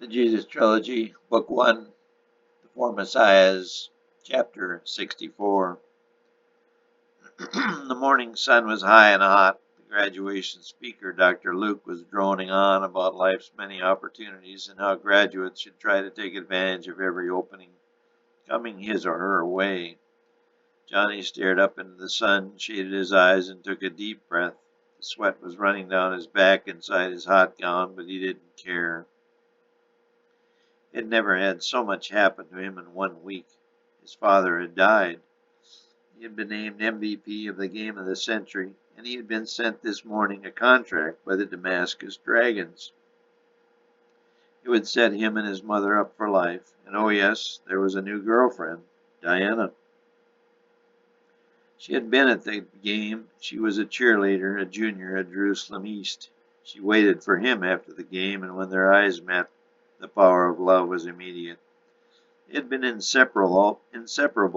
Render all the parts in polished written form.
The Jesus Trilogy, Book 1, The Four Messiahs, Chapter 64. The morning sun was high and hot. The graduation speaker, Dr. Luke, was droning on about life's many opportunities and how graduates should try to take advantage of every opening coming his or her way. Johnny stared up into the sun, shaded his eyes, and took a deep breath. The sweat was running down his back inside his hot gown, but he didn't care. It never had so much happen to him in 1 week. His father had died. He had been named MVP of the game of the century, and he had been sent this morning a contract by the Damascus Dragons. It would set him and his mother up for life, and oh yes, there was a new girlfriend, Diana. She had been at the game. She was a cheerleader, a junior at Jerusalem East. She waited for him after the game, and when their eyes met, the power of love was immediate. They had been inseparable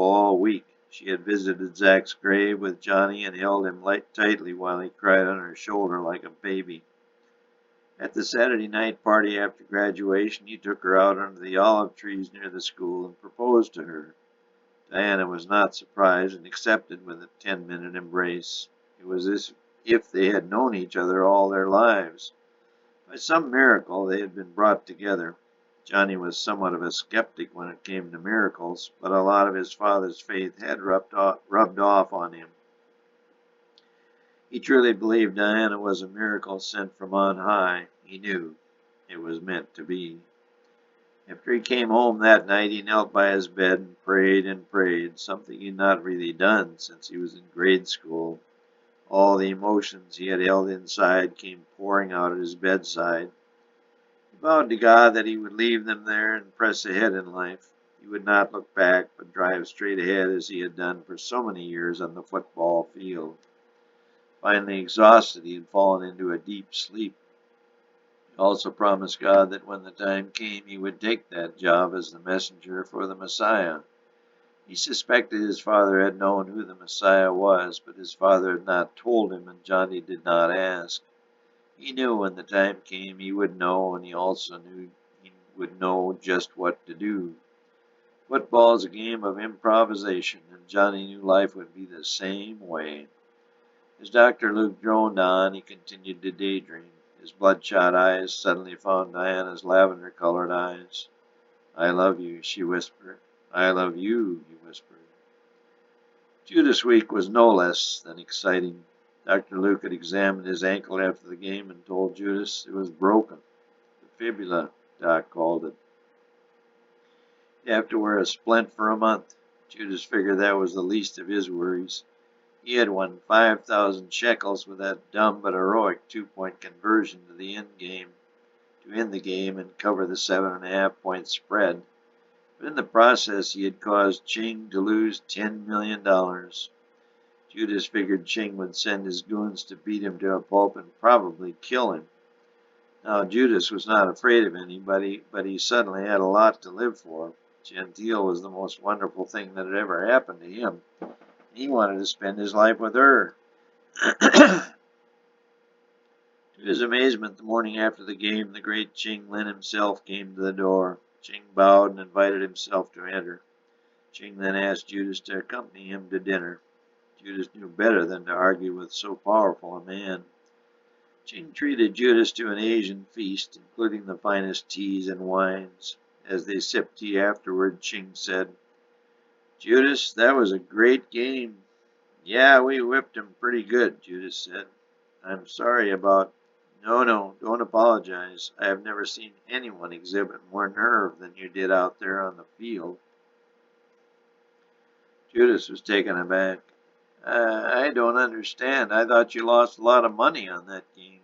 all week. She had visited Zach's grave with Johnny and held him tightly while he cried on her shoulder like a baby. At the Saturday night party after graduation, he took her out under the olive trees near the school and proposed to her. Diana was not surprised and accepted with a 10-minute embrace. It was as if they had known each other all their lives. By some miracle, they had been brought together. Johnny was somewhat of a skeptic when it came to miracles, but a lot of his father's faith had rubbed off on him. He truly believed Diana was a miracle sent from on high. He knew it was meant to be. After he came home that night, he knelt by his bed and prayed, something he had not really done since he was in grade school. All the emotions he had held inside came pouring out at his bedside. He vowed to God that he would leave them there and press ahead in life. He would not look back, but drive straight ahead as he had done for so many years on the football field. Finally exhausted, he had fallen into a deep sleep. He also promised God that when the time came, he would take that job as the messenger for the Messiah. He suspected his father had known who the Messiah was, but his father had not told him, and Johnny did not ask. He knew when the time came he would know, and he also knew he would know just what to do. Football is a game of improvisation, and Johnny knew life would be the same way. As Dr. Luke droned on, he continued to daydream. His bloodshot eyes suddenly found Diana's lavender-colored eyes. "I love you," she whispered. "I love you," he whispered. Judas Week was no less than exciting. Dr. Luke had examined his ankle after the game and told Judas it was broken. The fibula, Doc called it. He'd have to wear a splint for a month. Judas figured that was the least of his worries. He had won 5,000 shekels with that dumb but heroic 2-point conversion to end the game and cover the 7.5-point spread. But in the process, he had caused Ching to lose $10 million. Judas figured Ching would send his goons to beat him to a pulp and probably kill him. Now, Judas was not afraid of anybody, but he suddenly had a lot to live for. Gentile was the most wonderful thing that had ever happened to him. He wanted to spend his life with her. To his amazement, the morning after the game, the great Ching Lin himself came to the door. Ching bowed and invited himself to enter. Ching then asked Judas to accompany him to dinner. Judas knew better than to argue with so powerful a man. Ching treated Judas to an Asian feast, including the finest teas and wines. As they sipped tea afterward, Ching said, "Judas, that was a great game." "Yeah, we whipped him pretty good," Judas said. "I'm sorry about—" No, don't apologize. I have never seen anyone exhibit more nerve than you did out there on the field." Judas was taken aback. I don't understand. I thought you lost a lot of money on that game."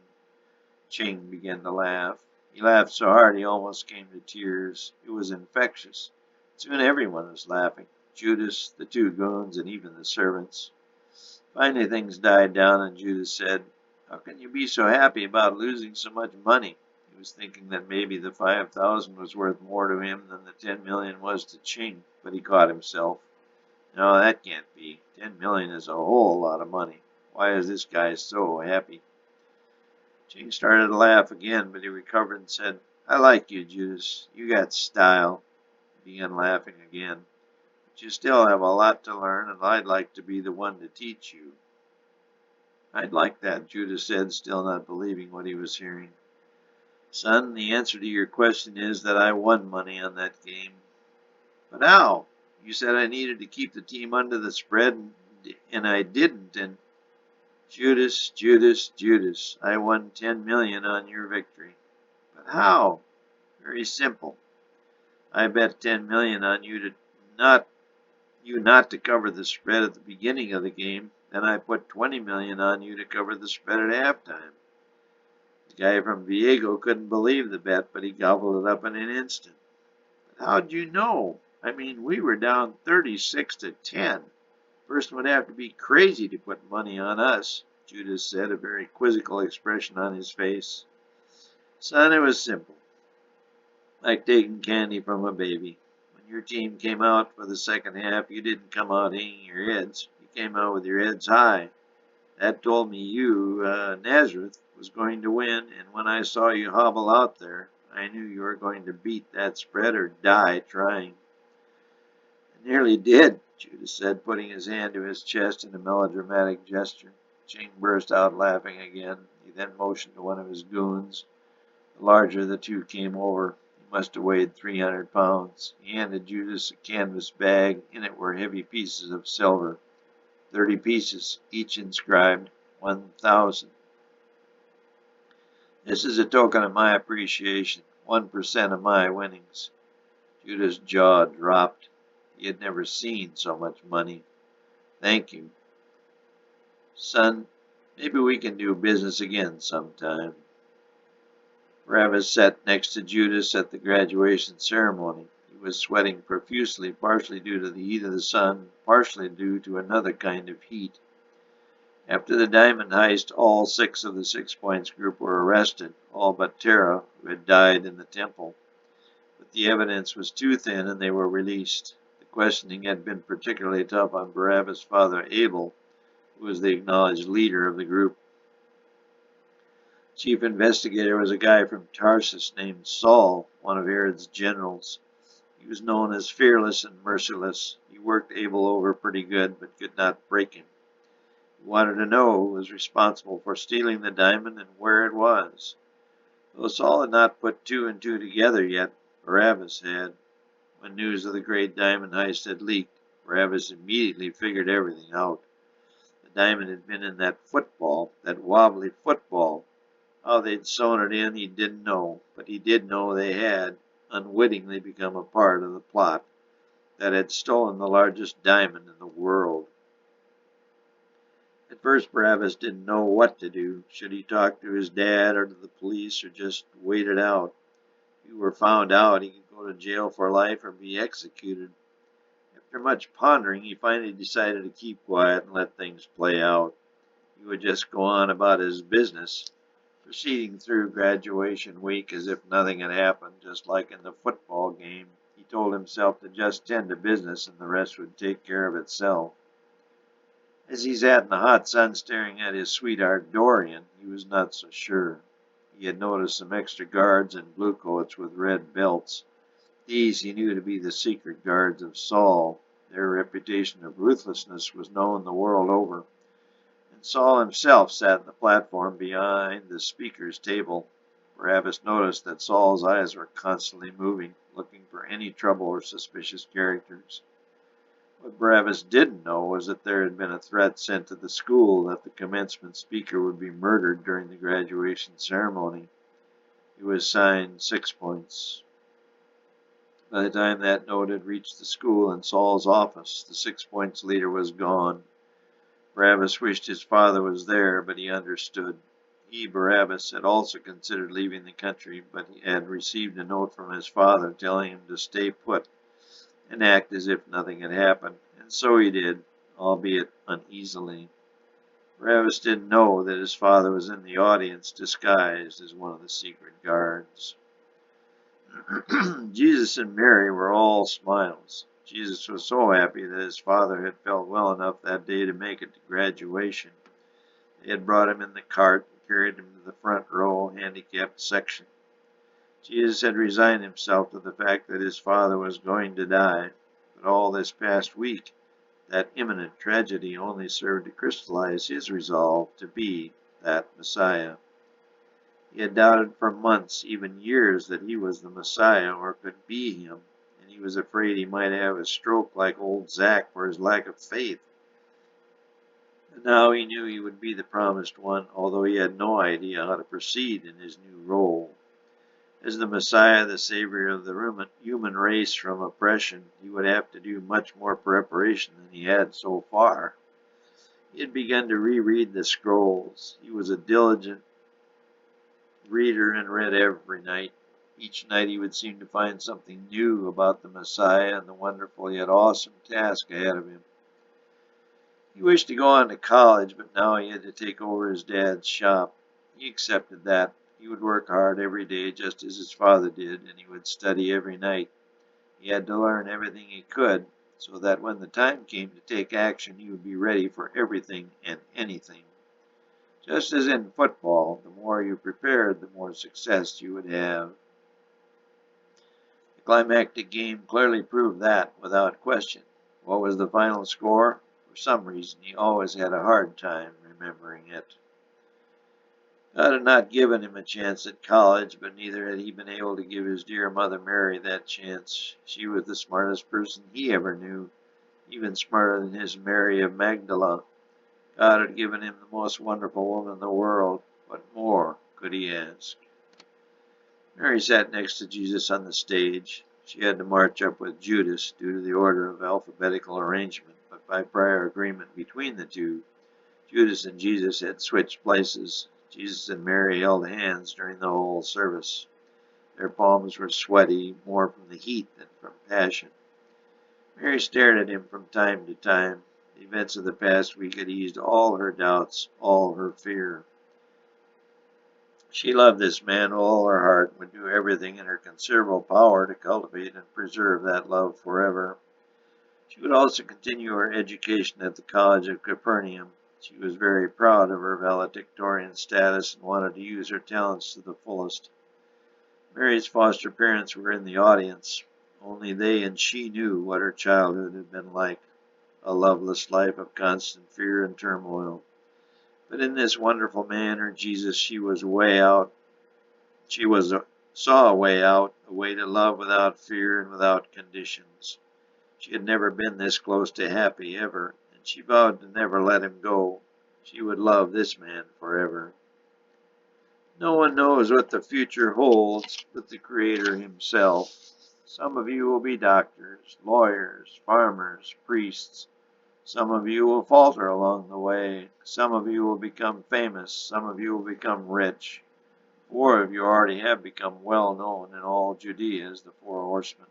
Ching began to laugh. He laughed so hard he almost came to tears. It was infectious. Soon everyone was laughing. Judas, the two goons, and even the servants. Finally things died down and Judas said, "How can you be so happy about losing so much money?" He was thinking that maybe the 5,000 was worth more to him than the 10 million was to Ching, but he caught himself. "No, that can't be. 10 million is a whole lot of money. Why is this guy so happy?" Ching started to laugh again, but he recovered and said, I like you, Judas. You got style. He began laughing again. But you still have a lot to learn, and I'd like to be the one to teach you. I'd like that, Judas said, still not believing what he was hearing. Son, the answer to your question is that I won money on that game. But how? You said I needed to keep the team under the spread, and I didn't, and Judas, Judas, Judas, I won 10 million on your victory. But how? Very simple. I bet 10 million on not to cover the spread at the beginning of the game, then I put 20 million on you to cover the spread at halftime. The guy from Viego couldn't believe the bet, but he gobbled it up in an instant. But how'd you know? I mean, we were down 36-10. Person would have to be crazy to put money on us, Judas said, a very quizzical expression on his face. Son, it was simple. Like taking candy from a baby. When your team came out for the second half, you didn't come out hanging your heads. You came out with your heads high. That told me you, Nazareth, was going to win, and when I saw you hobble out there, I knew you were going to beat that spread or die trying. I nearly did, Judas said, putting his hand to his chest in a melodramatic gesture. Ching burst out laughing again. He then motioned to one of his goons. The larger of the two came over. He must have weighed 300 pounds. He handed Judas a canvas bag. In it were heavy pieces of silver. 30 pieces, each inscribed 1,000. This is a token of my appreciation, 1% of my winnings. Judas' jaw dropped. He had never seen so much money. Thank you. Son, maybe we can do business again sometime. Barabbas sat next to Judas at the graduation ceremony. He was sweating profusely, partially due to the heat of the sun, partially due to another kind of heat. After the diamond heist, all 6 of the 6 Points group were arrested, all but Tara, who had died in the temple. But the evidence was too thin and they were released. The questioning had been particularly tough on Barabbas' father Abel, who was the acknowledged leader of the group. Chief investigator was a guy from Tarsus named Saul, one of Herod's generals. He was known as fearless and merciless. He worked Abel over pretty good, but could not break him. He wanted to know who was responsible for stealing the diamond and where it was. Though Saul had not put 2 and 2 together yet, Barabbas had. When news of the great diamond heist had leaked, Barabbas immediately figured everything out. The diamond had been in that football, that wobbly football. How they'd sewn it in he didn't know, but he did know they had, unwittingly, become a part of the plot that had stolen the largest diamond in the world. At first Barabbas didn't know what to do. Should he talk to his dad or to the police or just wait it out? If he were found out, he could go to jail for life or be executed. After much pondering, he finally decided to keep quiet and let things play out. He would just go on about his business, proceeding through graduation week as if nothing had happened, just like in the football game. He told himself to just tend to business and the rest would take care of itself. As he sat in the hot sun staring at his sweetheart Dorian, he was not so sure. He had noticed some extra guards in blue coats with red belts. These he knew to be the secret guards of Saul. Their reputation of ruthlessness was known the world over. And Saul himself sat on the platform behind the speaker's table. Barabbas noticed that Saul's eyes were constantly moving, looking for any trouble or suspicious characters. What Barabbas didn't know was that there had been a threat sent to the school that the commencement speaker would be murdered during the graduation ceremony. It was signed 6 Points. By the time that note had reached the school and Saul's office, the 6 Points leader was gone. Barabbas wished his father was there, but he understood. He, Barabbas, had also considered leaving the country, but he had received a note from his father telling him to stay put and act as if nothing had happened, and so he did, albeit uneasily. Barabbas didn't know that his father was in the audience disguised as one of the secret guards. Jesus and Mary were all smiles. Jesus was so happy that his father had felt well enough that day to make it to graduation. They had brought him in the cart and carried him to the front row handicapped section. Jesus had resigned himself to the fact that his Father was going to die, but all this past week, that imminent tragedy only served to crystallize his resolve to be that Messiah. He had doubted for months, even years, that he was the Messiah or could be him, and he was afraid he might have a stroke like old Zach for his lack of faith. But now he knew he would be the promised one, although he had no idea how to proceed in his new role. As the Messiah, the Savior of the human race from oppression, he would have to do much more preparation than he had so far. He had begun to reread the scrolls. He was a diligent reader and read every night. Each night he would seem to find something new about the Messiah and the wonderful yet awesome task ahead of him. He wished to go on to college, but now he had to take over his dad's shop. He accepted that. He would work hard every day just as his father did, and he would study every night. He had to learn everything he could so that when the time came to take action, he would be ready for everything and anything. Just as in football, the more you prepared, the more success you would have. The climactic game clearly proved that, without question. What was the final score? For some reason, he always had a hard time remembering it. God had not given him a chance at college, but neither had he been able to give his dear mother Mary that chance. She was the smartest person he ever knew, even smarter than his Mary of Magdala. God had given him the most wonderful woman in the world. What more could he ask? Mary sat next to Jesus on the stage. She had to march up with Judas due to the order of alphabetical arrangement, but by prior agreement between the two, Judas and Jesus had switched places. Jesus and Mary held hands during the whole service. Their palms were sweaty, more from the heat than from passion. Mary stared at him from time to time. The events of the past week had eased all her doubts, all her fear. She loved this man with all her heart and would do everything in her considerable power to cultivate and preserve that love forever. She would also continue her education at the College of Capernaum. She was very proud of her valedictorian status and wanted to use her talents to the fullest. Mary's foster parents were in the audience. Only they and she knew what her childhood had been like, a loveless life of constant fear and turmoil. But in this wonderful man, her Jesus, she was way out. Saw a way out, a way to love without fear and without conditions. She had never been this close to happy ever, and she vowed to never let him go. She would love this man forever. No one knows what the future holds but the Creator himself. Some of you will be doctors, lawyers, farmers, priests. Some of you will falter along the way. Some of you will become famous. Some of you will become rich. 4 of you already have become well known in all Judea as the 4 horsemen.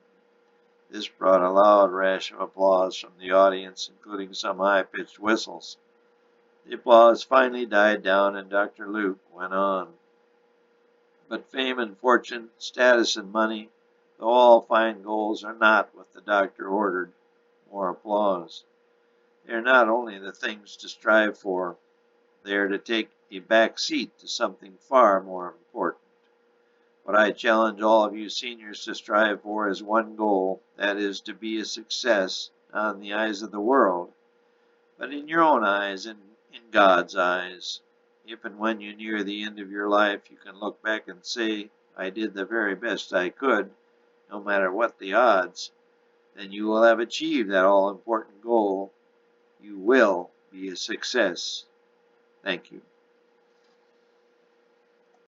This brought a loud rash of applause from the audience, including some high-pitched whistles. The applause finally died down and Dr. Luke went on. But fame and fortune, status and money, though all fine goals, are not what the doctor ordered. More applause. They are not only the things to strive for, they are to take a back seat to something far more important. What I challenge all of you seniors to strive for is one goal, that is to be a success, not in the eyes of the world, but in your own eyes and in God's eyes. If and when you near the end of your life, you can look back and say, I did the very best I could, no matter what the odds, then you will have achieved that all-important goal. You will be a success. Thank you.